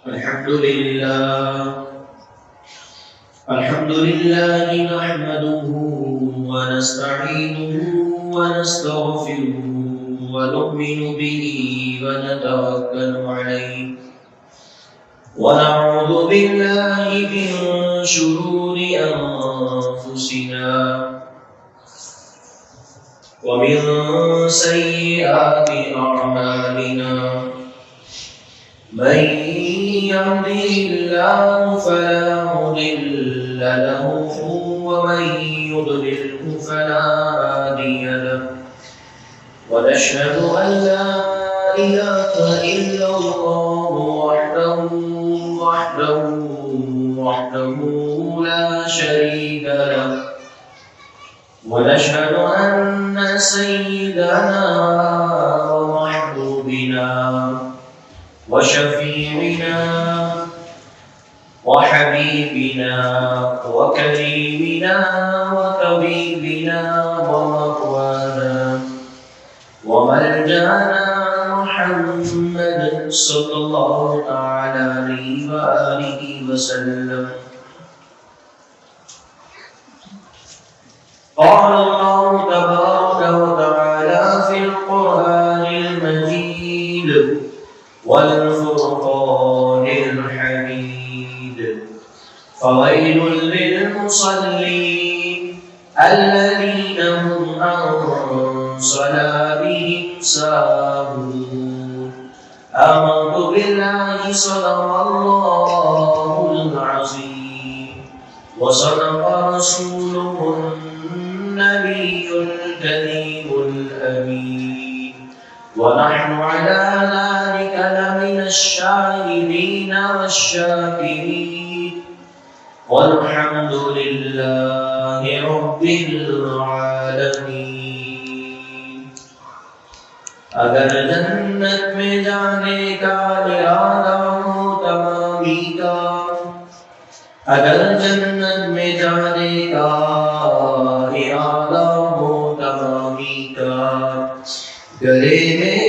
الحمد لله نحمده ونستعينه ونستغفره ونؤمن به ونتوكل عليه ونعوذ بالله من شرور أنفسنا ومن سيئات أعمالنا من يهده الله فلا مضل له ومن يضلله فلا هادي له ونشهد أن لا إله إلا الله وحده لا شريك له ونشهد أن سيدنا ومحبوبنا وشفيعنا وحبيبنا وكريمنا وطبيبنا ومقوانا وملجأنا محمد صلى الله تعالى عليه وآله وسلم. قال الله تبارك وتعالى في القرآن المجيد والفرقان الحميد: فويل للمصلين الذين هم عن صلاتهم ساهون. آمنت بالله صدق الله العظيم وصدق رسوله النبي الكريم الأمين ونحن على ذلك لمن الشاهدين والشاكرين والحمد لله رب العالمين. اگر جنت میں جانے کا ارادہ ہو تمامی کا، اگر جنت میں جانے کا ارادہ ہو تمامی کا، گلے میں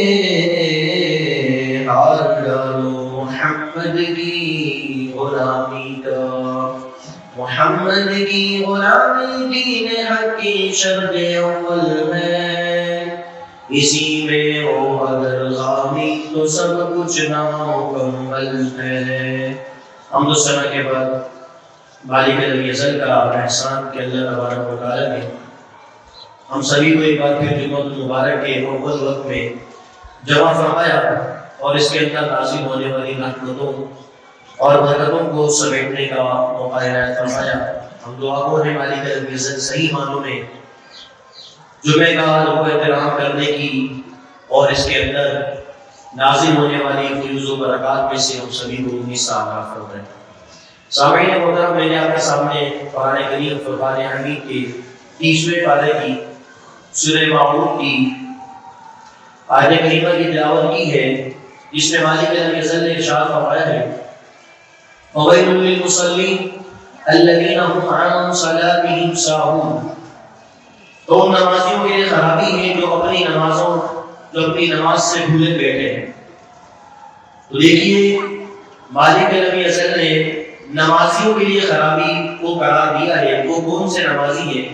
ہار ڈالو محمد کی غلامی کا. محمد کی غلامی دین حق کی شرط اول ہے، اسی میں ہو اگر غامی تو سب کچھ نامکمل ہے. حمد و ثنا کے بعد مالک الازل کا احسان کہ اللہ تبارک و تعالیٰ نے ہم سبھی کو ایک بار پھر جمعۃ المبارک کے اول وقت میں جمع فرمایا اور اس کے اندر نازل ہونے والی رحمتوں اور برکتوں کو سمیٹنے کا موقع عنایت فرمایا. ہم دعا کو ہے مالک العزت صحیح معنوں میں جمعے کا رب احترام کرنے کی اور اس کے اندر نازل ہونے والی فیوز و برکات میں سے ہم سبھی کو حصہ عطا فرمائے. سامعین محترم، میں نے آپ کے سامنے قرآن کریم فرقان حمید کے 30ویں پارے کی سورہ معون کی آیت کریمہ کی تلاوت کی ہے، جس میں مالک العزت نے ارشاد فرمایا ہے: وَوَيْلٌ لِّلْمُصَلِّينَ الَّذِينَ هُمْ عَن صَلَاتِهِمْ سَاهُونَ. تو ان نمازیوں کے لیے خرابی ہے جو اپنی نماز سے بھولے بیٹھے ہیں. تو دیکھیے مالک العزت نے نمازیوں کے لیے خرابی کو قرار دیا ہے. وہ کون سے نمازی ہیں؟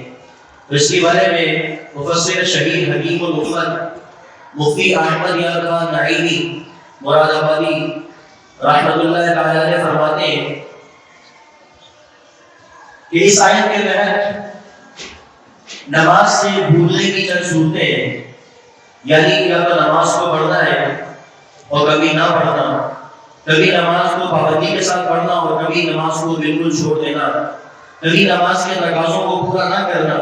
تو اس کے بارے میں مفسر شہید حکیم الامت مفتی احمد یار خان نعیمی مراد آبادی رحمۃ اللہ تعالی علیہ فرماتے ہیں کہ اس آیت کے تحت نماز سے بھولنے کی چند صورتیں ہیں، یعنی یا تو نماز کو پڑھنا ہے اور کبھی نہ پڑھنا، کبھی نماز کو پابندی کے ساتھ پڑھنا اور کبھی نماز کو بالکل چھوڑ دینا، کبھی نماز کے تقاضوں کو پورا نہ کرنا،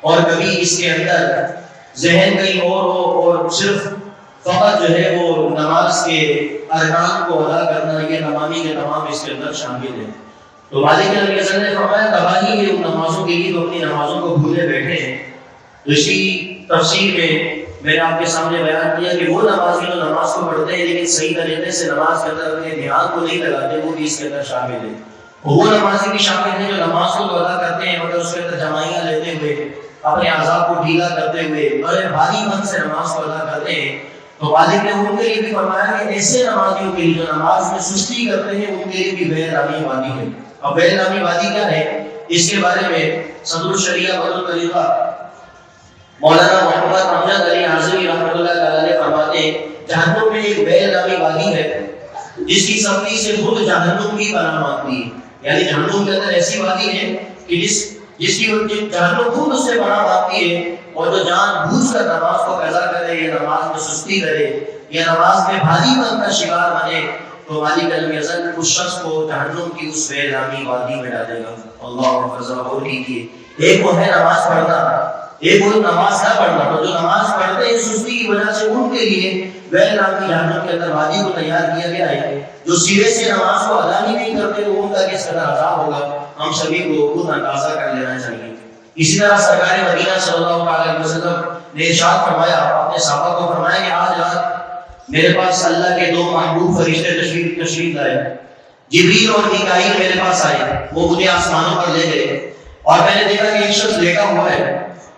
اور کبھی اس کے اندر ذہن کہیں اور ہو اور صرف فقط جو ہے وہ نماز کے ارکان کو ادا کرنا. یہ تمام کے تمام اس کے اندر شامل ہیں. تو مالک العزت نے فرمایا تباہی ہے ان نمازوں کے لیے جو اپنی نمازوں کو بھولے بیٹھے ہیں. تو اسی تفسیر میں میں نے آپ کے سامنے بیان کیا کہ وہ نمازی جو نماز کو پڑھتے ہیں لیکن صحیح طریقے سے نماز کے اندر اپنے دھیان کو نہیں لگاتے، وہ بھی اس کے اندر شامل ہے. وہ نمازی بھی شامل ہیں جو نماز کو تو ادا کرتے ہیں مگر اس کے اندر جمائیاں لیتے ہوئے، اپنے اعضاء کو ڈھیلا کرتے ہوئے بڑے بھاری من سے نماز کو ادا کرتے ہیں، تو مالک نے ان کے لیے بھی فرمایا کہ ایسے نمازیوں کے لیے جو نماز میں سستی کرتے ہیں ان کے لیے بھی بے نامی وادی ہے. اب بے نامی وادی کیا ہے؟ اس کے بارے میں صدر الشریعہ بدر الطریقہ مولانا محمد امجد علی حازمی رحمۃ اللہ تعالی علیہ فرماتے ہیں جہنم میں ایک بے نامی وادی ہے جس کی سختی سے خود جہنم کی پناہ مانگتی ہے. یعنی جہنم کے اندر ایسی وادی ہے کہ جس کی جہنم خود اس سے پناہ مانگتی ہے، اور جو جان بوجھ کر نماز کو قضا کرے یا نماز میں سستی کرے یا نماز میں بھاری پن کا شکار بنے تو مالک العزت اس شخص کو جہنم کی اس بے نامی وادی میں ڈالے گا. اللہ فضل اور کیجیے. ایک وہ ہے نماز پڑھنا، ایک وہ نماز نہ پڑھنا. تو جو نماز پڑھتے ہیں سستی کی وجہ سے ان کے لیے بے نامی جہنم کے اندر وادی کو تیار کیا گیا ہے. جو سرے سے نماز کو ادا ہی نہیں کرتے تو ان کا کس قدر عذاب ہوگا ہم سبھی کو خود اندازہ کر لینا چاہیے. اسی طرح سرکار مدینہ صلی اللہ علیہ وسلم نے ارشاد فرمایا، اپنے صحابہ کو فرمایا کہ آج رات میرے پاس اللہ کے دو محبوب فرشتے تشریف لائے. جبریل اور میکائیل میرے پاس آئے، وہ مجھے آسمانوں پر لے گئے اور میں نے دیکھا کہ ایک شخص لیٹا ہوا ہے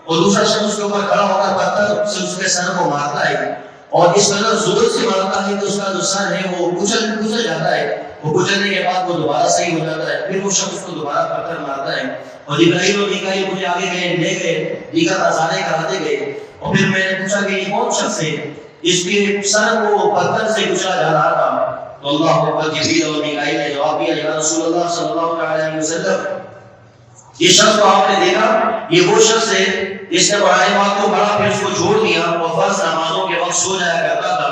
اور دوسرا شخص اس کے اوپر کھڑا ہو کر پتھر سے اس کے سر کو مارتا ہے اور اس قدر زور سے مارتا ہے کہ اس کا جو سر ہے وہ کچل جاتا ہے. وہ کچلنے کے بعد وہ دوبارہ صحیح ہو جاتا ہے. پھر وہ شخص اس کو دوبارہ پتھر مارتا ہے اور جبرائیل اور میکائیل مجھے آگے گئے لے گئے دیگر آزادے کراتے گئے. اور پھر میں نے پوچھا کہ یہ کون شخص ہے اس کے سر کو پتھر سے کچلا جا رہا تھا؟ تو اللہ اکبر جبریل اور میکائیل نے جواب دیا، یا رسول اللہ صلی اللہ علیہ وسلم یہ شخص کو آپ نے دیکھا، یہ وہ شخص ہے جس نے قرآن پاک کو پڑھا پھر اس کو چھوڑ دیا اور فرض نمازوں کے وقت سو جایا کرتا تھا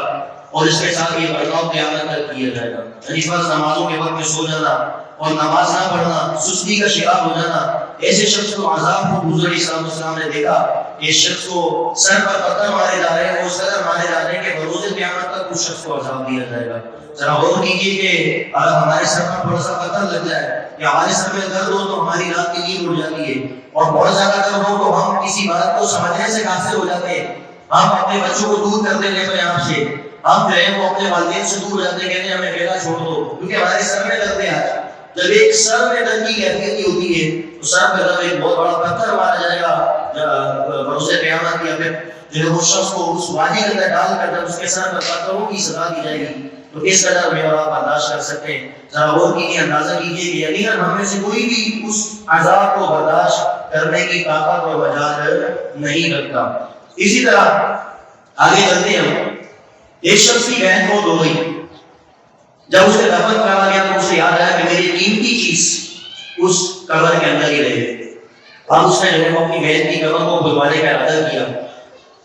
اور اس کے ساتھ یہ برتاؤ قیامت تک کیا جائے گا. یعنی فرض نمازوں کے وقت میں سو جانا اور نماز نہ پڑھنا، سستی کا شکار ہو جانا، ایسے شخص کو عذاب کو حضور علیہ السلام نے دیکھا کہ اس شخص کو سر پر پتھر مارے جا رہے ہیں اور اس قدر مارے جا رہے ہیں کہ بروز قیامت تک اس شخص کو عذاب دیا جائے گا. ذرا غور کیجیے کہ اگر ہمارے سر پر تھوڑا سا پتھر لگ جائے یا ہمارے سر میں درد ہو تو ہماری رات کی نیند اڑ جاتی ہے، اور بہت زیادہ درد ہو تو ہم کسی بات کو سمجھنے سے قاصر ہو جاتے ہیں. ہم اپنے بچوں کو دور کر دیتے ہیں یہاں سے، ہم جو ہے وہ اپنے والدین سے دور جاتے ہیں، کہتے ہیں ہمیں بیٹا چھوڑ دو کیونکہ ہمارے سر میں درد ہے. آج جب ایک سر میں درد کی کیفیت ہوتی ہے تو سر پہ جب ایک بہت بڑا پتھر مارا جائے گا بروز قیامت کی، پھر جو ہے وہ شخص کو اس وادی کے اندر ڈال کر جب اس کے سر پر پتھروں کی سزا دی جائے گی تو کس قدر میں اور آپ برداشت کر سکتے ہیں. ذرا غور کیجیے، اندازہ کیجیے کہ یقیناً ہم میں سے کوئی بھی اس عذاب کو برداشت کرنے کی طاقت اور مجال نہیں رکھتا. اسی طرح آگے چلتے ہیں. ایک شخص کی بہن موت ہو گئی، جب اس کے دفن کرا گیا تو اسے یاد آیا کہ میری قیمتی چیز اس قبر کے اندر ہی رہ گئی. اب اس نے جو ہے اپنی بہن کی قبر کو کھلوانے کا ارادہ کیا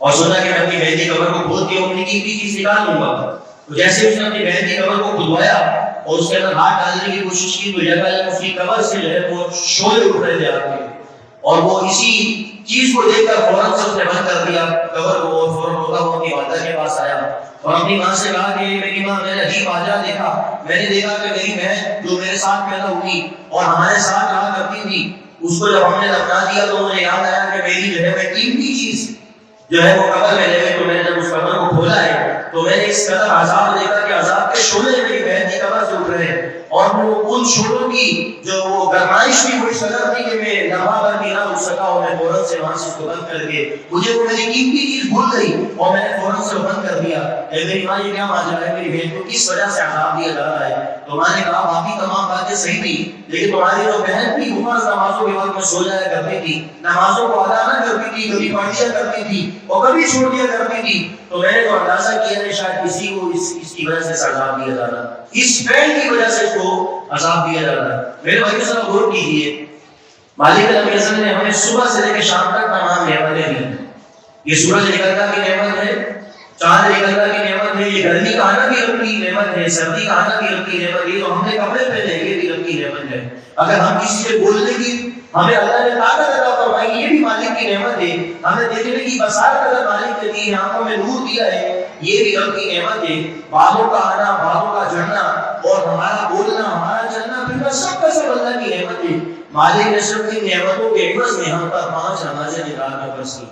اور سوچا کہ میں اپنی بہن کی قبر کو کھول کے اپنی قیمتی چیز نکال لوں گا. تو جیسے اس نے اپنی بہن کی قبر کو کھلوایا اور اس کے اندر ہاتھ ڈالنے کی کوشش کی تو جگہ اس کی قبر سے جو ہے وہ شعلے اٹھ رہے تھے آپ کے، اور وہ اسی چیز کو دیکھ کر فوراً سے اس نے بند کر دیا قبر کو اور فوراً روتا ہوا اپنی والدہ کے پاس آیا اور اپنی ماں سے کہا کہ میری ماں میں نے عجیب واقعہ دیکھا، میں نے دیکھا کہ میری بہن جو میرے ساتھ پیدا ہوئی اور ہمارے ساتھ رہا کرتی تھی اس کو جب ہم نے دفنا دیا تو مجھے یاد آیا کہ میری جو ہے میں قیمتی چیز جو ہے وہ قبر میں لے گئی. تو میں نے جب اس قبر کو کھولا ہے تو میں نے اس قدر عذاب دیکھا کہ عذاب کے شعلے میری بہن کی قبر سے اٹھ رہے ہیں اور وہ ان شعلوں کی جو وہ گرمائش بھی وہ اس قدر تھی کہ میں لمحہ بھر بھی نہ اٹھ سکا اور میں فوراً سے وہاں سے اس کو بند کر کے مجھے وہ میری قیمتی چیز بھول گئی اور میں نے فوراً سے بند کر دیا. میری ماں یہ کیا ماجرا ہے، میری بہن کو کس وجہ سے عذاب دیا جا رہا ہے؟ تو ماں نے کہا باقی تمام باتیں صحیح تھی لیکن تمہاری جو بہن تھی وہ نمازوں کے وقت میں سو جایا کرتی تھی، نمازوں کو ادا نہ کرتی تھی، کبھی پڑھ دیا کرتی تھی اور کبھی چھوڑ دیا کرتی تھی. تو میں نے تو اندازہ کیا ہے شاید کسی کو اس کی وجہ سے عذاب دیا جا رہا ہے، اس فعل کی وجہ سے اس کو عذاب دیا جا رہا ہے. میرے بھائی ذرا غور کیجیے، مالک العزت نے ہمیں صبح سے لے کے شام تک تمام نعمتیں دی. یہ سورج نکلنا کی نعمت ہے، چاند نکلنا کی نعمت ہے، یہ گرمی کا آنا بھی رب کی نعمت ہے، سردی کا آنا بھی رب کی نعمت ہے، تو ہم نے کپڑے پہنے یہ بھی رب کی نعمت ہے. اگر ہم کسی سے بولنے کی ہمیں اللہ نے طاقت عطا فرمائی یہ بھی مالک کی نعمت ہے. ہمیں دیکھنے کی بصارت اگر مالک نے دی ہے، آنکھوں میں نور دیا ہے، یہ بھی رب کی نعمت ہے. بادلوں کا آنا، بادلوں کا جھڑنا اور ہمارا بولنا، ہمارا چلنا پھرنا سب کا سب اللہ کی نعمت ہے. مالک نے صرف ان نعمتوں کے عوض میں ہم پر 5 نمازیں نکال کر بس کی،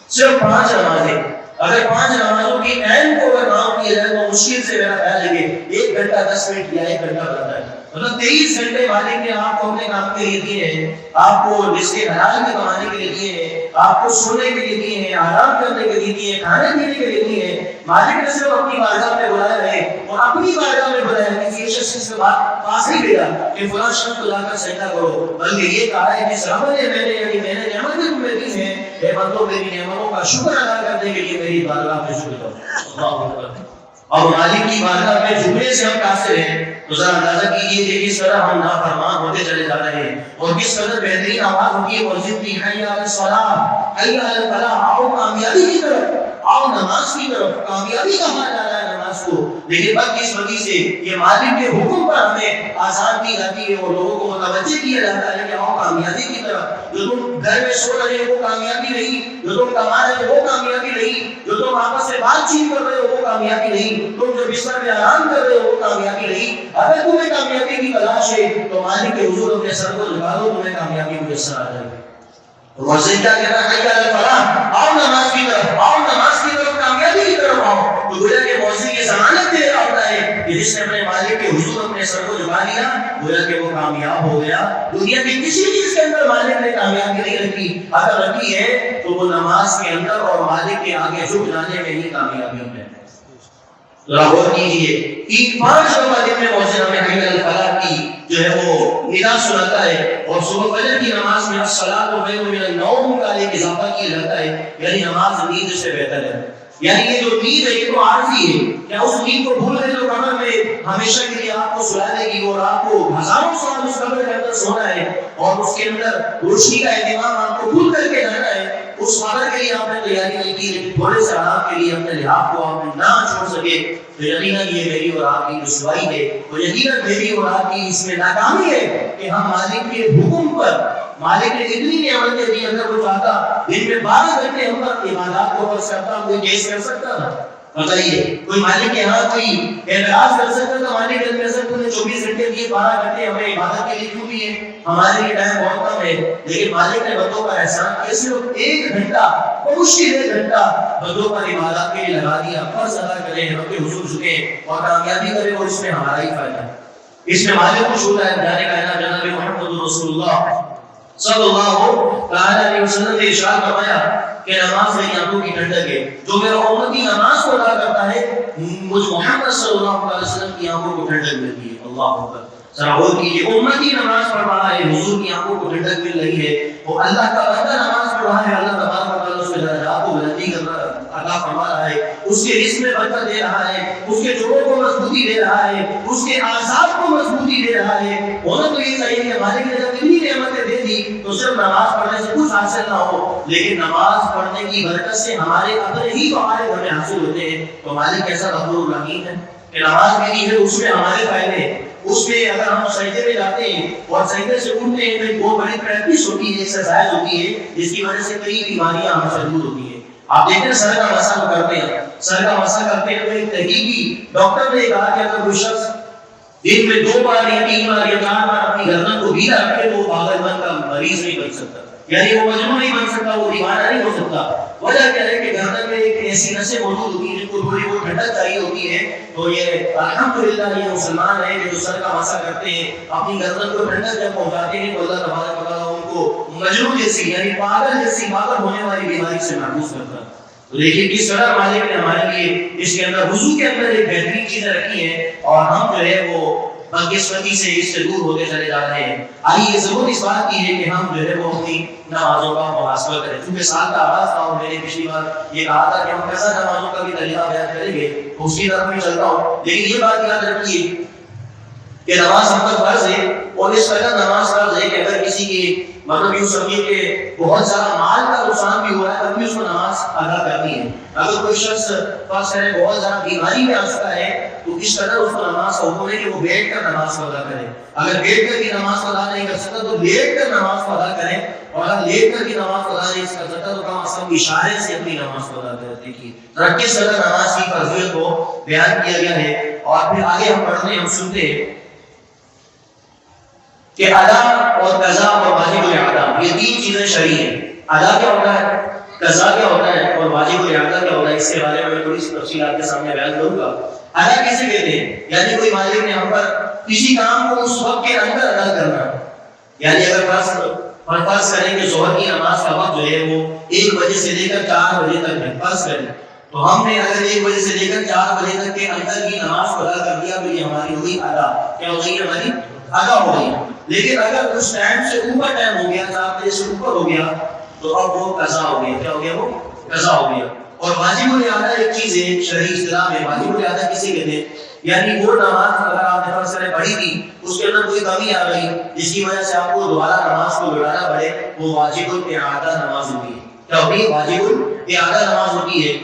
صرف 5 نمازیں. اگر 5 نمازوں کی ٹائم کو اگر کام کیا جائے تو مشکل سے میرا خیال ہے کہ 1 گھنٹہ 10 منٹ یا 1 گھنٹہ بنتا ہے. مطلب 23 گھنٹے مالک نے آپ کو اپنے کام کے لیے دیے ہیں, آپ کو رزق حلال میں کمانے کے لیے دیے ہیں, آپ کو سونے کے لیے دیے ہیں, آرام کرنے کے لیے دیے ہیں, کھانے پینے کے لیے دیے ہیں. مالک نے صرف اپنی بارگاہ میں بلایا ہے اور اپنی بارگاہ میں بلایا ہے. کسی شخص سے بات پاس نہیں بھیجا کہ فلاں شخص کو جا کر سجدہ کرو, بلکہ یہ کہا ہے کہ رب نے میں نے نعمتیں تمہیں دی ہیں, اے بندو میری نعمتوں کا شکر ادا کرنے کے لیے میری بارگاہ میں شکر کرو. اللہ اکبر. اور مالک کی بارگاہ میں جھکنے سے ہم قاصر ہیں تو ذرا اندازہ کیجیے کہ کس طرح ہم نافرمان ہوتے چلے جا رہے ہیں, اور کس قدر بہترین آواز ہوتی ہے مسجد کی, حی علی الصلاۃ حی علی الفلاح, آؤ کامیابی کی طرف, آؤ نماز کی طرف. کامیابی کہا جا رہا ہے نماز کو, لیکن بدقسمتی سے یہ مالک کے حکم پر ہمیں آزان دی جاتی ہے اور لوگوں کو متوجہ کیا جاتا ہے کہ آؤ کامیابی کی طرف. جو تم گھر میں سو رہے ہو وہ کامیابی نہیں, جو تم کما رہے ہو وہ کامیابی نہیں, جو تم آپس میں بات چیت کر رہے ہو وہ کامیابی نہیں, تم جو بستر میں آرام کر رہے ہو وہ کامیابی نہیں. اگر تمہیں کامیابی کی تلاش ہے تو مالک کے حضور اپنے سر کو جھکا دو, تمہیں کامیابی میسر آ جائے گی. وزن کیا کہتا ہے, حی علی الفلاح, آؤ نماز کی طرف, آؤ نماز کی طرف, کامیابی کی طرف آؤ. تو گویا کہ موزن یہ ضمانت دے رہا ہوتا ہے کہ جس نے اپنے مالک کے حضور اپنے سر کو جھکا دیا, گویا کہ وہ کامیاب ہو گیا. دنیا کی کسی چیز کے اندر مالک نے کامیابی نہیں رکھی, اگر رکھی ہے تو وہ نماز کے اندر اور مالک کے آگے جھک جانے میں ہی کامیابی ہے. غور کیجیے, 5 دفعہ دن میں موزن ہمیں حی علی الفلاح کی جو ہے وہ ندا سناتا ہے, اور صبح فجر کی نماز میں الصلاۃ خیر من النوم کا ایک اضافہ کیا جاتا ہے, یعنی نماز نیند سے بہتر ہے. یعنی یہ جو نیند ہے یہ تو عارضی ہے, کیا اس نیند کو بھول گئے جو قبر میں ہمیشہ کے لیے آپ کو سلا دے گی اور آپ کو ہزاروں سال اس قبر کے اندر سونا ہے اور اس کے اندر روشنی کا اہتمام آپ کو بھول کر کے جانا ہے. اس قبر کے لیے آپ نے تیاری نہیں کی, تھوڑے سے آرام کے لیے اپنے لحاظ کو آپ نے نہ چھوڑ سکے, تو یقیناً یہ میری اور آپ کی رسوائی ہے, اور یقیناً میری اور آپ کی اس میں ناکامی ہے کہ ہم مالک کے حکم پر, مالک نے اتنی نعمتیں دی, اگر وہ چاہتا دن میں 12 گھنٹے ہم پر عبادات کو فرض کرتا, کوئی کیس کر سکتا تھا؟ بتائیے, کوئی مالک کے ہاں کوئی اعتراض کر سکتا تھا؟ مالک نے میں سے 24 گھنٹے دیے, 12 گھنٹے ہمیں عبادت کے لیے کیوں دیے, ہمارے لیے ٹائم بہت کم ہے. لیکن مالک نے بندوں کا احسان کیا, صرف 1 گھنٹہ, مشکل 1 گھنٹہ بندوں پر عبادت کے لیے لگا دیا. فرض ادا کریں, رب کے حضور جھکیں اور کامیابی کریں, اور اس میں ہمارا ہی فائدہ ہے. اس میں مالک خوش ہوتا ہے. جانے کا جناب محمد رسول اللہ صلی اللہ علیہ وسلم نے ارشاد فرمایا کہ نماز میری آنکھوں کی ٹھنڈک ہے. جو میرا امتی نماز کو ادا کرتا ہے, مجھ محمد صلی اللہ علیہ وسلم کی آنکھوں کو ٹھنڈک ملتی ہے. اللہ اکبر. ذرا غور کیجیے, امتی نماز پڑھ رہا ہے, حضور کی آنکھوں کو ٹھنڈک مل رہی ہے, اور اللہ کا بندہ نماز پڑھ رہا ہے, اللہ تبارک و تعالیٰ اس کے درجات کو بلندی عطا فرما رہا ہے, اس کے رزق میں برکت دے رہا ہے, اس کے جوڑوں کو مضبوطی دے رہا ہے, اس کے اعصاب کو مضبوطی دے رہا ہے. ہونا تو یہ چاہیے کہ مالک نے جب اتنی نعمتیں دے دی تو صرف نماز پڑھنے سے کچھ حاصل نہ ہو, لیکن نماز پڑھنے کی برکت سے ہمارے اپنے ہی ہمارے گھر میں حاصل ہوتے ہیں. تو مالک کیسا غفور الرحیم ہے کہ نماز میری ہے, اس میں ہمارے فائدے, اس میں اگر ہم سجدے میں جاتے ہیں اور سجدے سے اٹھتے ہیں تو ایک بہت بڑی پریکٹس ہوتی ہے, ایکسرسائز ہوتی ہے, جس کی وجہ سے کئی بیماریاں ہم سے دور ہوتی ہیں. آپ دیکھتے ہیں سر کا مسا کرتے ہیں, سر کا مسا کرتے ہیں تو ایک تحقیقی ڈاکٹر نے کہا کہ اگر کوئی شخص دن میں 2 بار یا 3 بار یا 4 بار اپنی گردن کو ڈھیلا رکھے تو وہ پاگل پن کا مریض نہیں بن سکتا, یعنی وہ مجنون نہیں بن سکتا, وہ دیوانہ نہیں ہو سکتا. وجہ کیا ہے کہ گردن میں ایک ایسی نسیں موجود ہوتی ہیں جن کو تھوڑی بہت ٹھنڈک چاہیے ہوتی ہے. تو یہ الحمدللہ یہ مسلمان ہیں کہ جو سر کا مسا کرتے ہیں, اپنی گردن کو ٹھنڈک جب پہنچاتے ہیں تو اللہ تبارک و تعالیٰ ان کو مجنون جیسی یعنی پاگل جیسی پاگل ہونے والی بیماری سے محفوظ کرتا ہے. لیکن کس طرح مالک نے ہمارے لیے اس کے اندر وضو کے اندر ایک بہترین چیزیں رکھی ہیں, اور ہم جو ہے وہ بدقسمتی سے اس سے دور ہوتے چلے جا رہے ہیں. آئیے ضرور اس بات کی ہے کہ ہم جو ہے وہ اپنی نمازوں کا محاسبہ کریں. چونکہ سال کا آغاز تھا اور میں نے پچھلی بار یہ کہا تھا کہ ہم کیسا نمازوں کا بھی طریقہ بیان کریں گے, اس کی طرف میں چلتا ہوں. لیکن یہ بات یاد رکھیے کہ نماز ہم پر فرض ہے, اور اس قدر نماز فرض ہے کہ اگر کسی کی مطلب یوں سمجھیے کہ بہت زیادہ مال کا نقصان بھی ہوا ہے تب بھی اس کو نماز ادا کرنی ہے. اگر کوئی شخص فرض کرے بہت زیادہ بیماری میں آ سکتا ہے تو اس قدر اس کو نماز کا حکم ہے کہ وہ بیٹھ کر نماز کو ادا کرے. اگر بیٹھ کر کی نماز کو ادا نہیں کر سکتا تو لیٹ کر نماز کو ادا کریں, اور اگر لیٹ کر کی نماز کو ادا نہیں کر سکتا تو کم از کم اشارے سے اپنی نماز کو ادا کرتے کی. کس قدر نماز کی فضیلت کو بیان کیا گیا ہے. اور پھر آگے ہم پڑھتے ہیں, ہم سنتے ہیں کہ ادا اور قضا اور واجب الادا یہ 3 چیزیں شرعی ہیں. ادا کیا ہوتا ہے؟ قضا کیا ہوتا ہے اور واجب الاعادہ کیا ہوتا ہے، اس کے بارے میں تھوڑی سی تفصیل آپ کے سامنے بیان کروں گا۔ ادا کیسے کہتے ہیں؟ یعنی کوئی مالک نے ہم پر کسی کام کو اس وقت کے اندر ادا کرنا، یعنی اگر فرض کریں کہ ظہر کی نماز کا وقت جو ہے وہ 1 بجے سے لے کر 4 بجے تک ہے، فرض کریں تو ہم نے اگر 1 بجے سے لے کر 4 بجے تک کے اندر کی نماز کو ادا کر دیا تو یہ ہماری ہوئی ادا، کیا ہو گئی؟ ہماری ادا ہو گئی۔ لیکن اگر اس ٹائم سے اوپر ٹائم ہو گیا، 4 بجے سے اوپر ہو گیا تو اب وہ قضا ہو گیا، کیا ہو گیا؟ وہ قضا ہو گیا۔ اور واجب الاعادہ ایک چیز ہے شرعی اصطلاح میں، واجب الاعادہ کسے کہتے ہیں؟ یعنی وہ نماز اگر آپ نے فرض کریں پڑھی تھی، اس کے اندر کوئی کمی آ گئی جس کی وجہ سے آپ کو دوبارہ نماز کو لوٹانا پڑے، وہ واجب الاعادہ نماز ہوتی ہے۔ کیا ہوتی ہے؟ واجب الاعادہ نماز ہوتی ہے۔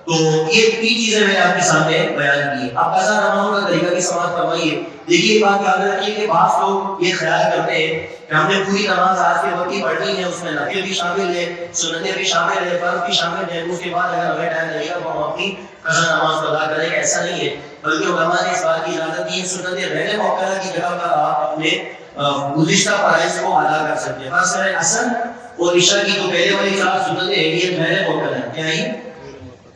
تو یہ 3 چیزیں میں نے آپ کے سامنے بیان کی ہیں۔ اب قضا نمازوں کا طریقہ کی سماعت فرمائیے۔ دیکھیے ایک بات یاد رکھیے کہ بعض لوگ یہ خیال کرتے ہیں کہ ہم نے پوری نماز آج کے وقت کی پڑھنی ہے، اس میں نفل بھی شامل ہے، سنتیں بھی شامل ہے، فرض بھی شامل ہے، اس کے بعد اگر ہمیں ٹائم لگے گا تو ہم اپنی قضا نماز کو ادا کریں گے۔ ایسا نہیں ہے، بلکہ علماء نے اس بات کی اجازت دی ہے سنتیں غیر موقعہ کی جگہ پر آپ اپنے گزشتہ فرائض کو ادا کر سکتے ہیں۔ فرض کریں عصر اور عشاء کی جو پہلے والی 4 سنتیں ہیں یہ غیر موقعہ ہیں، کیا ہے؟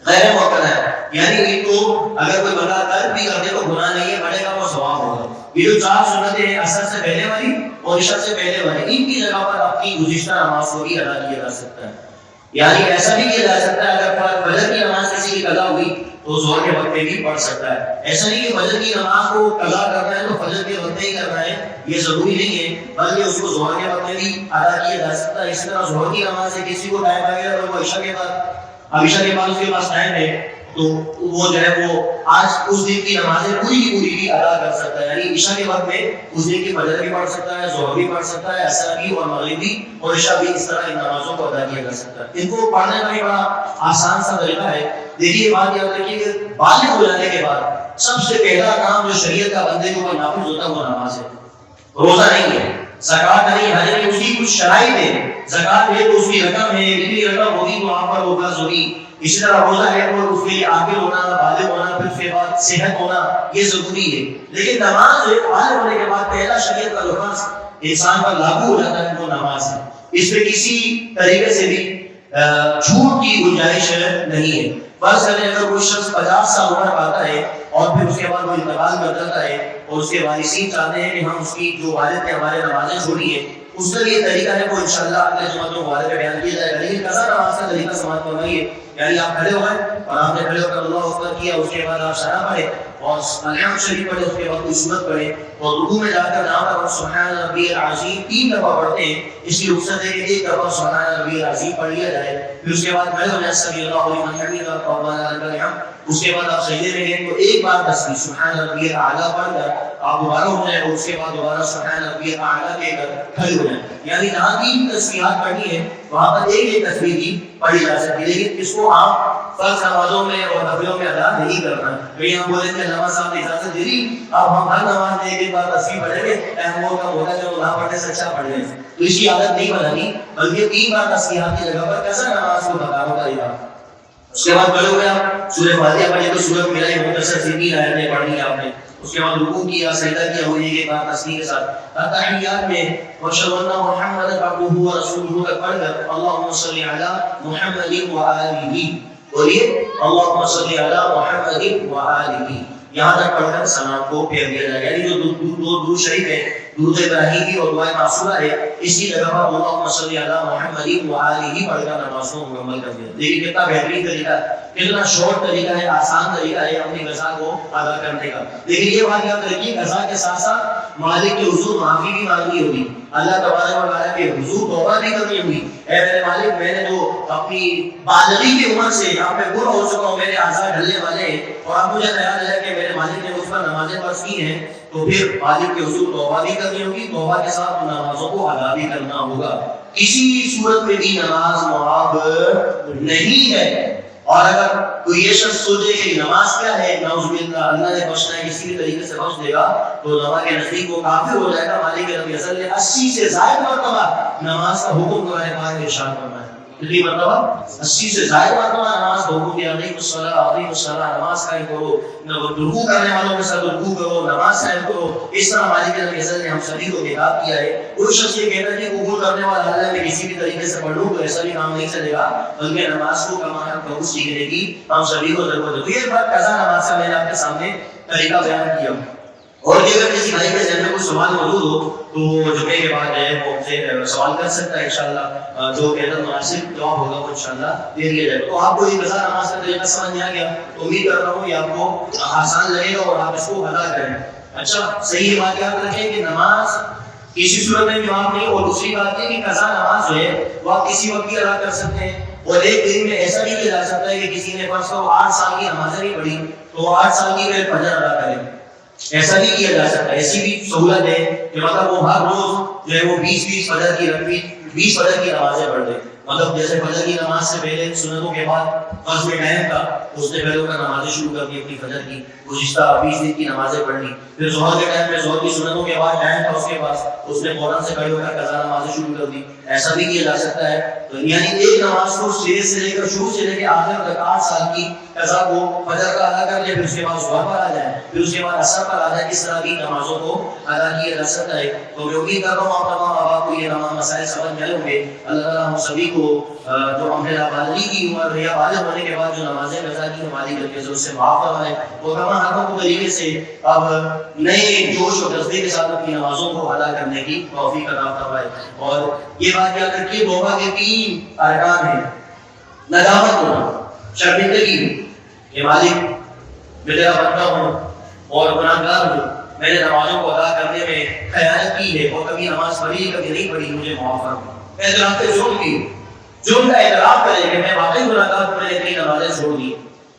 غیر موقع ہے، یعنی ان کو اگر کوئی بندہ ترک بھی کر دے تو گناہ نہیں ہے، پڑھے گا وہ ثواب ہوگا۔ یہ جو 4 سنتیں ہیں عصر سے پہلے والی اور عشاء سے پہلے والی، ان کی جگہ پر اپنی گزشتہ نماز کو بھی ادا کیا جا سکتا ہے۔ یعنی ایسا بھی کیا جا سکتا ہے اگر فجر کی نماز کسی کی قضا ہوئی تو ظہر کے وقت میں بھی پڑھ سکتا ہے۔ ایسا نہیں کہ فجر کی نماز کو قضا کرنا ہے تو فجر کے وقت میں ہی کرنا ہے، یہ ضروری نہیں ہے، بلکہ اس کو ظہر کے وقت میں بھی ادا کیا جا سکتا ہے۔ اسی طرح ظہر کی نماز سے کسی کو ٹائم لگے گا تو وہ عشاء کے بعد، عشاء کے بعد اس کے پاس ٹائم ہے تو وہ جو ہے وہ آج اس دن کی نمازیں پوری کی پوری بھی ادا کر سکتا ہے، یعنی عشاء کے وقت میں اس دن کی فجر بھی پڑھ سکتا ہے، ظہر بھی پڑھ سکتا ہے، عصر بھی اور مغرب بھی اور عشاء بھی، اس طرح ان نمازوں کو ادا کیا جا سکتا ہے۔ ان کو پڑھنے کا بھی بڑا آسان سا طریقہ ہے۔ دیکھیے بات یاد رکھیے کہ بالغ ہو جانے کے بعد سب سے پہلا کام جو شریعت کا بندے کو نافذ ہوتا ہے وہ نماز ہے، روزہ نہیں ہے، زکوٰۃ نہیں، حج نہیں، اس کی کچھ شرائط ہے۔ زکوٰۃ ہے تو اس کی رقم ہے، اتنی رقم ہوگی تو آپ پر ہوگا ضروری۔ اسی طرح روزہ ہے تو اس کے لیے عاقل ہونا، بالغ ہونا، پھر اس کے بعد صحت ہونا، یہ ضروری ہے۔ لیکن نماز جو بالغ ہونے کے بعد پہلا شریعت کا جو فرض انسان پر لاگو ہو جاتا ہے وہ نماز ہے۔ اس میں کسی طریقے سے بھی چھوٹ کی گنجائش نہیں ہے۔ فرض کریں اگر کوئی شخص 50 سال عمر پاتا ہے اور پھر اس کے بعد وہ انتقال کر جاتا ہے اور اس کے وارثین چاہتے ہیں کہ ہم اس کی جو والد نے ہمارے نمازیں چھوڑی ہیں اس کا یہ طریقہ ہے وہ انشاءاللہ اپنے جمعتوں مبارک میں بیان کیا جائے گا۔ لیکن قضا نماز کا طریقہ سماعت فرمائیے، یعنی آپ کھڑے ہوئے اور آپ نے کھڑے ہو کر اللہ اکبر کیا، اس کے بعد آپ ثنا پڑھے اور الحمد شریف پڑھے، اس کے بعد کوئی سورت پڑھے اور رکوع میں جا کر جہاں پر سبحان ربی العظیم 3 دفعہ پڑھتے ہیں، اس کی رخصت ہے کہ 1 دفعہ سبحان ربی العظیم پڑھ لیا جائے، پھر اس کے بعد کھڑے ہو جائیں سمی اللہ لمن حمدہ ربنا لک الحمد، اس کے بعد آپ سجدے میں گئے تو ایک بار تسبیح سبحان ربی الاعلیٰ پڑھ کر آپ دوبارہ ہو جائیں اور اس کے بعد دوبارہ سبحان ربی الاعلیٰ کہہ کر کھڑے ہو جائیں۔ یعنی جہاں 3 تسبیحات پڑھنی ہے وہاں پر ایک تسبیح ہی پڑھی جا سکتی ہے، لیکن اس کو آپ فرض نمازوں میں اور نفلوں میں ادا نہیں کرنا۔ کہیں ہم بولیں کہ نماز صاحب نے اجازت دے دی، اب ہم ہر نماز میں ایک بار تسبیح پڑھیں گے، ٹائم وہ کم ہوتا ہے جو نہ پڑھنے سے اچھا پڑھ لیں، تو اس کی عادت نہیں بنانی، بلکہ 3 بار تسبیحات کی جگہ پر قضا نماز کو بتانا طریقہ۔ اس کے بعد پڑھے ہوئے آپ سورہ فاتحہ پڑھیں تو سورت میرا ہی مختصر سی 3 آیتیں پڑھنی ہے آپ نے، اس کے بعد رکوع کیا، سجدہ کیا، ہوئی ایک بار تسبیح کے ساتھ تحیات میں واشهد ان محمدا عبده ورسوله تک پڑھ کر اللهم صل علی محمد وآلہ، بولیے اللهم صل علی محمد وآلہ، یہاں تک پڑھ کر ثنا کو پھیر دیا جائے، یعنی جو درود شریف ہے، درود ابراہیمی اور دعائے معصورہ ہے، اس کی جگہ پر اللهم صل علی محمد وآلہ پڑھ کر نماز کو مکمل کر دیا۔ دیکھیے کتنا بہترین طریقہ ہے، کتنا شارٹ طریقہ ہے، آسان طریقہ ہے اپنی قضا کو ادا کرنے کا۔ لیکن یہ بات یاد رکھیے قضا کے ساتھ ساتھ مالک کے حضور معافی بھی مانگنی ہوگی، اللہ تبارک و تعالیٰ کے حضور توبہ بھی کرنی ہوگی، اے میرے مالک میں نے جو اپنی بالغی کی عمر سے آپ میں برا ہو چکا ہوں، میرے اعضاء ڈھلنے والے ہیں اور اب مجھے خیال ہے کہ میرے مالک نے مجھ پر نمازیں فرض کی ہیں، تو پھر مالک کے حضور توبہ بھی کرنی ہوگی، توبہ کے ساتھ نمازوں کو ادا بھی کرنا ہوگا۔ کسی صورت میں بھی نماز معاف نہیں ہے۔ اور اگر کوئی یہ شخص سوچے کہ نماز کیا ہے، نعوذ باللہ اللہ نے بخشنا ہے کسی بھی طریقے سے بخش دے گا تو نماز کے نزدیک وہ کافر ہو جائے گا۔ مالک رب العزت نے 80 سے زائد مرتبہ نماز کا حکم قرآن پاک میں ارشاد فرمایا ہے۔ کتنی مرتبہ 80 سے زائد مرتبہ نماز پڑھو کہ علیہ الصلوۃ علیہ الصلوۃ نماز قائم کرو، رکوع کرنے والوں کے ساتھ رکوع کرو، نماز قائم کرو. اس طرح مالک الفضل نے ہم سبھی کو خطاب کیا ہے. کوئی شخص یہ کہتا ہے کہ قبول کرنے والا اللہ میں کسی بھی طریقے سے پڑھ لوں تو ایسا بھی کام نہیں چلے گا، بلکہ نماز کو کما کرو سیکھنے کی ہم سبھی کو ضرورت ہے. تو یہ بات قضا نماز کا میں نے آپ کے سامنے طریقہ بیان کیا. اور یہ اگر کسی بھائی کے ذہن میں کوئی سوال موجود ہو تو جمعے کے بعد ہے وہ سے سوال کر سکتا ہے انشاءاللہ، جو بہتر مناسب جواب ہوگا وہ انشاءاللہ دے دیا جائے گا. تو آپ کو یہ قضا نماز کا طریقہ سمجھ میں آ گیا تو امید کر رہا ہوں یہ آپ کو آسان لگے گا اور آپ اس کو ادا کریں. اچھا صحیح بات یاد رکھیں کہ نماز کسی صورت میں بھی معاف نہیں. اور دوسری بات یہ کہ قضا نماز جو ہے وہ آپ کسی وقت بھی ادا کر سکتے ہیں. اور ایک دن میں ایسا بھی کیا جا سکتا ہے کہ کسی نے فرض کرو 8 سال کی نمازیں نہیں پڑھی تو 8 سال کی پھر فجر ادا کریں. ایسا بھی کیا جا سکتا ہے. ایسی بھی سہولت ہے کہ مطلب وہ ہر روز جو ہے وہ 20 فجر کی نمازیں پڑھ دیں. مطلب جیسے فجر کی نماز سے پہلے سنتوں کے بعد فرض میں ٹائم تھا اس نے پہلے کا نمازیں شروع کر دی اپنی فجر کی گزشتہ 20 دن کی نمازیں پڑھ لی. پھر ظہر کے ٹائم میں ظہر کی سنتوں کے بعد ٹائم تھا اس کے پاس اس نے فوراً سے پہلے کا قضا نمازیں شروع کر دی. ایسا بھی کیا جا سکتا ہے. تو یعنی ایک نماز کو شروع سے لے کے آخر تک 8 سال کی قضا کو فجر کا ادا کر لے، پھر اس کے بعد ظہر پر آ جائے، پھر اس کے بعد عصر پر آ جائے. اس طرح کی نمازوں کو ادا کیا جا سکتا ہے. تو میں امید کر رہا ہوں آپ تمام آپ کو یہ تمام مسائل سمجھ میں آئے ہوں گے. اللہ تعالیٰ ہم سبھی کو جو ہم نے بالغی کی عمر یا بالغ ہونے کے بعد جو نمازیں قضا کی ہماری غلطیوں سے اس سے معاف فرمائے اور تمام ہاتھوں کو طریقے سے اب نئے جوش و جذبے کے ساتھ اپنی نمازوں کو ادا کرنے کی توفیق عطا فرمائے. اور یہ بات یاد رکھیے توبہ کے 3 ارکان ہیں. ندامت ہونا، شرمندگی کہ مالک میں تیرا بندہ ہوں اور گناہگار ہوں، میں نے نمازوں کو ادا کرنے میں خیانت کی ہے اور کبھی نماز پڑھی کبھی نہیں پڑھی، مجھے معاف فرما. اعتراف جرم کی، جرم کا اعتراف کرے کہ میں واقعی گناہگار ہوں، میں نے اتنی نمازیں چھوڑ دی.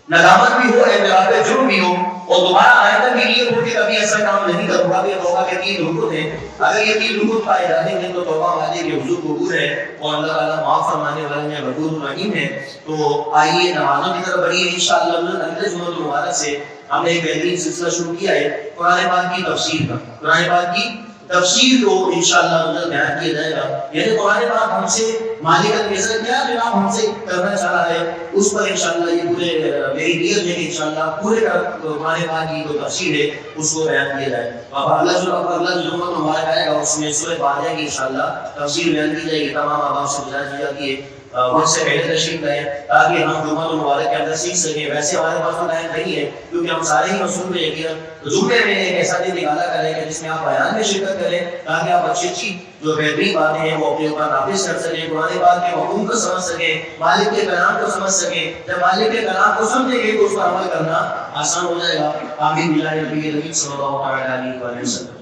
ندامت بھی ہو، اعتراف جرم بھی ہو اور دوبارہ آئندہ کے لیے ہو کہ کبھی ایسا کام نہیں کروں گا. کہ توبہ کے 3 رکن ہیں. اگر یہ 3 رکن پائے جاتے ہیں تو توبہ والے کے حضور قبول ہے اور اللہ تعالیٰ معاف فرمانے والے ہیں، غفور رحیم ہے. تو آئیے نمازوں کی طرف بڑھیے انشاءاللہ. اگلے جمعہ المبارک سے ہم نے ایک بہترین سلسلہ شروع کیا ہے قرآن پاک کی تفسیر کا. قرآن پاک کی تفسیر کو انشاءاللہ بیان کیا جائے گا. یعنی قرآن پاک ہم سے مالک الفضل کیا جناب ہم سے کرنا چاہ رہا ہے اس پر انشاءاللہ یہ پورے میری نیت ہے کہ انشاءاللہ پورے قرآن پاک کی جو تفسیر ہے اس کو بیان کیا جائے. اللہ جو جمعہ مبارک آئے گا اس میں سورہ فاتحہ کی انشاءاللہ تفسیر بیان کی جائے گی. تمام آباء سے گزارش کی جاتی ہے وقت سے پہلے تشریف لائیں تاکہ ہم جمعہ مبارک کے اندر سیکھ سکیں. ویسے ہمارے پاس تو ٹائم نہیں ہے کیونکہ ہم سارے ہی مصروف ہیں کہ جمعے میں ایک ایسا دن نکالا کریں کہ جس میں آپ بیان میں شرکت کریں تاکہ آپ اچھی جو بہترین باتیں ہیں وہ اپنے اوپر نافذ کر سکیں، قرآن پاک کے مفہوم کو سمجھ سکیں، مالک کے کلام کو سمجھ سکیں. جب مالک کے کلام کو سمجھیں گے تو اس پر عمل کرنا آسان ہو جائے گا. آمین باللہ نبی صلی اللہ علیہ وسلم.